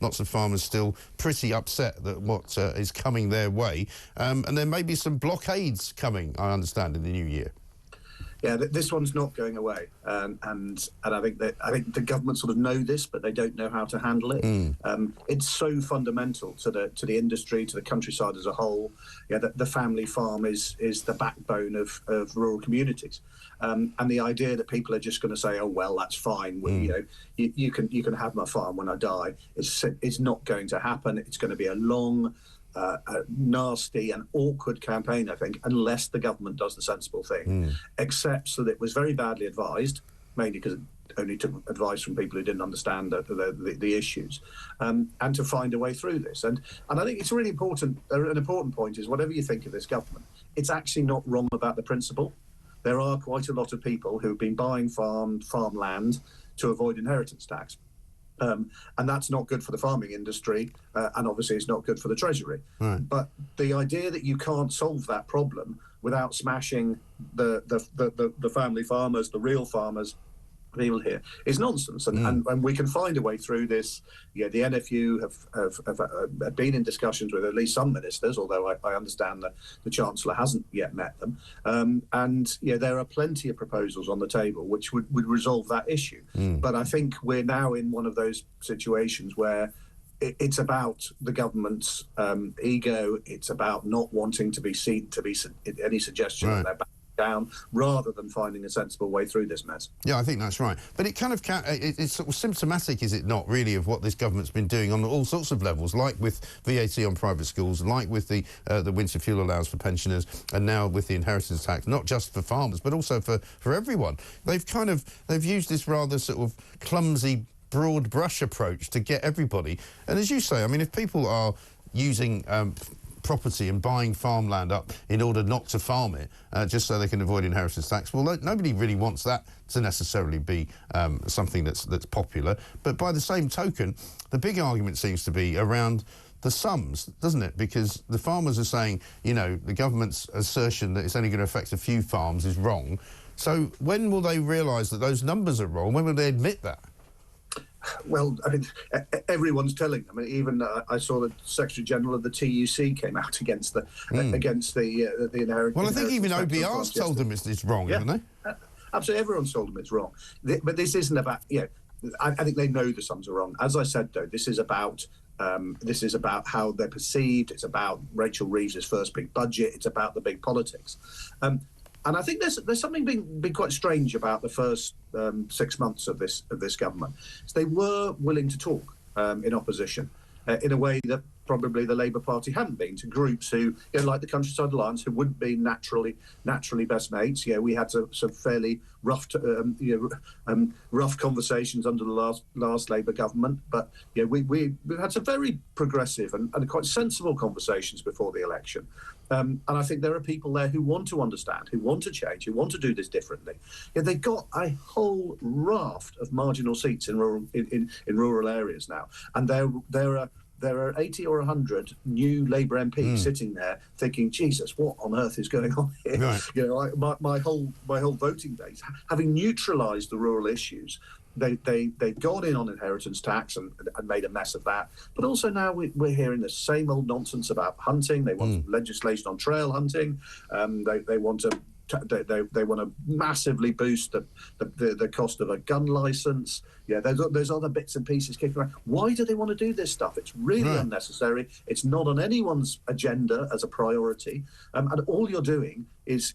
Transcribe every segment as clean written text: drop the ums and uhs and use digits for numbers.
lots of farmers still pretty upset that what is coming their way. And there may be some blockades coming, I understand, in the new year. Yeah, this one's not going away, and I think the government sort of know this, but they don't know how to handle it. It's so fundamental to the industry, to the countryside as a whole. Yeah, the family farm is the backbone of rural communities, and the idea that people are just going to say, "Oh well, that's fine. Well, you can have my farm when I die," it's not going to happen. It's going to be a long, a nasty and awkward campaign, I think, unless the government does the sensible thing, accepts that it was very badly advised, mainly because it only took advice from people who didn't understand the issues, and to find a way through this. And I think it's really important. An important point is, whatever you think of this government, it's actually not wrong about the principle. There are quite a lot of people who've been buying farmland to avoid inheritance tax. And that's not good for the farming industry, and obviously it's not good for the Treasury. Right. But the idea that you can't solve that problem without smashing the family farmers, the real farmers, people here, is nonsense. And we can find a way through this. Yeah, the NFU have been in discussions with at least some ministers, although I understand that the Chancellor hasn't yet met them. And yeah, there are plenty of proposals on the table which would resolve that issue. But I think we're now in one of those situations where it's about the government's ego. It's about not wanting to be seen to be any suggestion that they're back down, rather than finding a sensible way through this mess. Yeah, I think that's right. But it kind of it's sort of symptomatic, is it not, really, of what this government's been doing on all sorts of levels, like with VAT on private schools, like with the winter fuel allowance for pensioners, and now with the inheritance tax, not just for farmers, but also for everyone. They've used this rather sort of clumsy, broad brush approach to get everybody. And as you say, I mean, if people are using property and buying farmland up in order not to farm it, just so they can avoid inheritance tax, well, nobody really wants that to necessarily be something that's popular. But by the same token, the big argument seems to be around the sums, doesn't it? Because the farmers are saying, the government's assertion that it's only going to affect a few farms is wrong. So when will they realise that those numbers are wrong? When will they admit that? Well, I mean, everyone's telling them. I mean, even I saw the Secretary General of the TUC came out against the inheritance. Well, I think even OBR's told them it's wrong, haven't they? Absolutely, everyone's told them it's wrong. But this isn't about. I think they know the sums are wrong. As I said, though, this is about how they're perceived. It's about Rachel Reeves's first big budget. It's about the big politics. And I think there's something been quite strange about the first 6 months of this government. So they were willing to talk in opposition in a way that probably the Labour Party hadn't been, to groups who, like the Countryside Alliance, who wouldn't be naturally best mates. We had some fairly rough conversations under the last Labour government, but we've had some very progressive and quite sensible conversations before the election. And I think there are people there who want to understand, who want to change, who want to do this differently. They've got a whole raft of marginal seats in rural areas now, and there are 80 or 100 new Labour MPs sitting there thinking, Jesus, what on earth is going on here? Right. My whole voting days, having neutralised the rural issues, they've gone in on inheritance tax and made a mess of that. But also now we're hearing the same old nonsense about hunting. They want legislation on trail hunting. They want to massively boost the cost of a gun licence. There's other bits and pieces kicking around. Why do they want to do this stuff? It's really unnecessary. It's not on anyone's agenda as a priority, and all you're doing is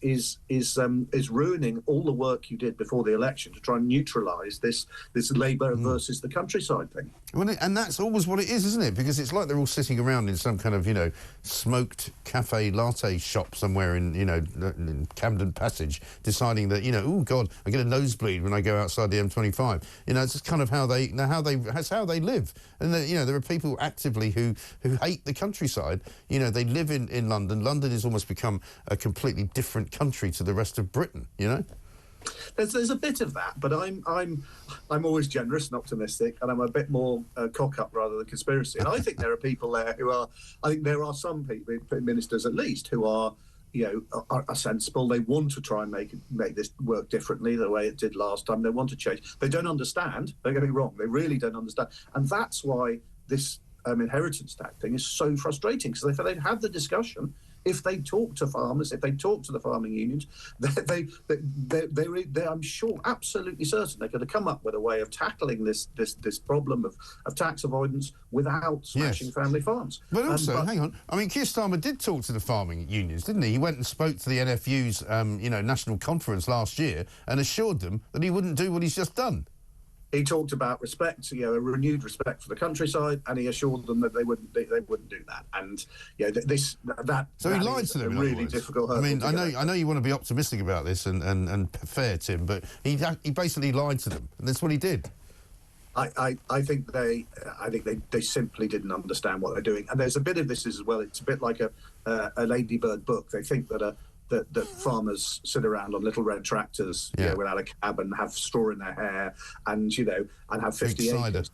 ruining all the work you did before the election to try and neutralise this Labour versus the countryside thing. Well, and that's always what it is, isn't it? Because it's like they're all sitting around in some kind of smoked cafe latte shop somewhere in Camden Passage, deciding that oh God, I get a nosebleed when I go outside the M25. It's just kind of that's how they live. And there are people actively who hate the countryside. They live in London. London has almost become a completely different country to the rest of Britain. There's a bit of that, but I'm always generous and optimistic, and I'm a bit more cock up rather than conspiracy. And I think there are people there who are. I think there are some people, ministers at least, who are are sensible. They want to try and make this work differently, the way it did last time. They want to change. They don't understand. Don't get me wrong. They really don't understand, and that's why this inheritance tax thing is so frustrating, because if they'd had the discussion, if they talk to farmers, if they talk to the farming unions, I'm sure, absolutely certain, they're going to come up with a way of tackling this problem of tax avoidance without smashing family farms. But also, hang on, I mean, Keir Starmer did talk to the farming unions, didn't he? He went and spoke to the NFU's, national conference last year and assured them that he wouldn't do what he's just done. He talked about respect, a renewed respect for the countryside, and he assured them that they wouldn't do that. And so he lied to them. A really difficult hurdle. I mean, I know you want to be optimistic about this and fair, Tim, but he basically lied to them, and that's what he did. I think they simply didn't understand what they're doing, and there's a bit of this as well. It's a bit like a Ladybird book. They think that that farmers sit around on little red tractors, without a cab, and have straw in their hair, and and have 50 acres.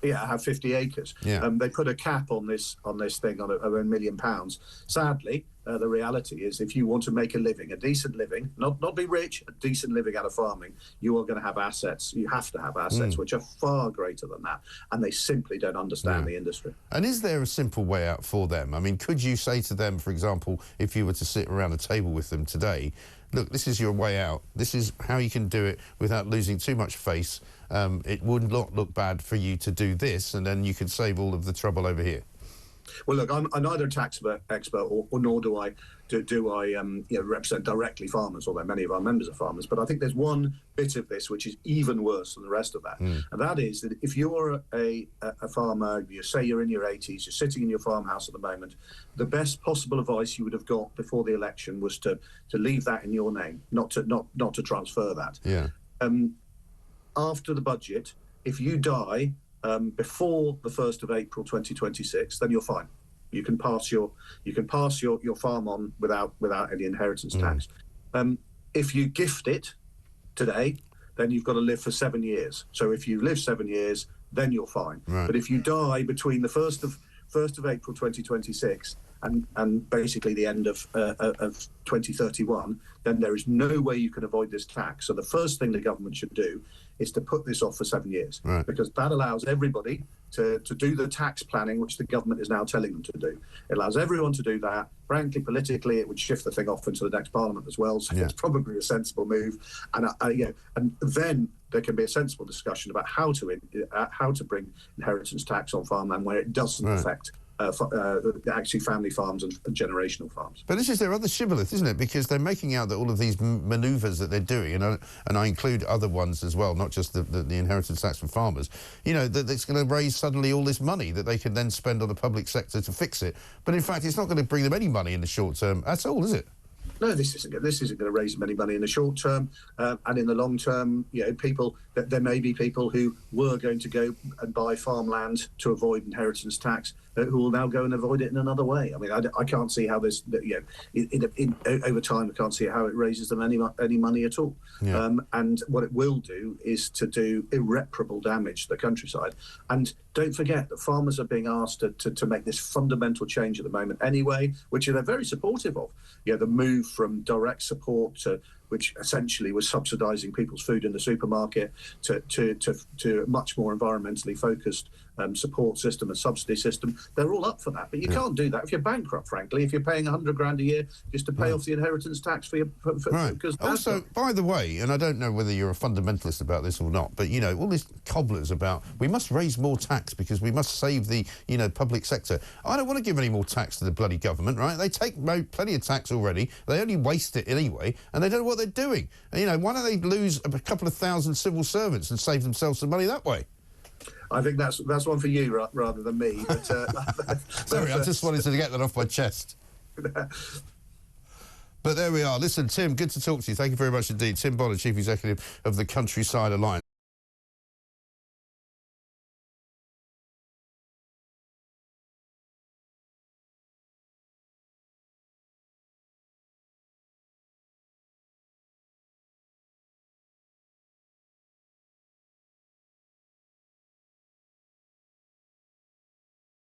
Have 50 acres. They put a cap on this thing of £1 million. Sadly, the reality is, if you want to make a living, a decent living, not be rich, a decent living out of farming, you are going to have assets. You have to have assets which are far greater than that, and they simply don't understand the industry. And is there a simple way out for them? I mean, could you say to them, for example, if you were to sit around a table with them today, look, this is your way out. This is how you can do it without losing too much face. It would not look bad for you to do this, and then you could save all of the trouble over here. Well, look, I'm neither a tax expert, or nor do I represent directly farmers, although many of our members are farmers. But I think there's one bit of this which is even worse than the rest of that, and that is that if you're a farmer, say you're in your 80s, you're sitting in your farmhouse at the moment, the best possible advice you would have got before the election was to leave that in your name, not to transfer that. After the budget, if you die before the 1st of April 2026, then you're fine. You can pass your farm on without any inheritance tax. If you gift it today, then you've got to live for 7 years. So if you live 7 years, then you're fine. Right. But if you die between the 1st of April 2026 and basically the end of 2031, then there is no way you can avoid this tax. So the first thing the government should do is to put this off for 7 years, because that allows everybody to do the tax planning which the government is now telling them to do. It allows everyone to do that. Frankly, politically, it would shift the thing off into the next parliament as well. So it's probably a sensible move, and then there can be a sensible discussion about how to bring inheritance tax on farmland where it doesn't affect actually family farms and generational farms. But this is their other shibboleth, isn't it? Because they're making out that all of these manoeuvres that they're doing, and I include other ones as well, not just the inheritance tax for farmers, that it's going to raise suddenly all this money that they can then spend on the public sector to fix it. But in fact, it's not going to bring them any money in the short term at all, is it? No, this isn't going to raise them any money in the short term, and in the long term, there may be people who were going to go and buy farmland to avoid inheritance tax, who will now go and avoid it in another way. I mean, I can't see how this, over time, I can't see how it raises them any money at all. And what it will do is to do irreparable damage to the countryside. And don't forget that farmers are being asked to make this fundamental change at the moment anyway, which they're very supportive of. The move from direct support which essentially was subsidising people's food in the supermarket, to a much more environmentally focused support system and subsidy system. They're all up for that, but you can't do that if you're bankrupt, frankly, if you're paying £100 a year just to pay off the inheritance tax for your... Because also, by the way, and I don't know whether you're a fundamentalist about this or not, but, all these cobblers about we must raise more tax because we must save the, public sector. I don't want to give any more tax to the bloody government, right? They take plenty of tax already. They only waste it anyway, and they don't know what they're doing. And, why don't they lose a couple of thousand civil servants and save themselves some money that way? I think that's one for you rather than me. But, sorry, I just wanted to get that off my chest. But there we are. Listen, Tim, good to talk to you. Thank you very much indeed. Tim Bonner, Chief Executive of the Countryside Alliance.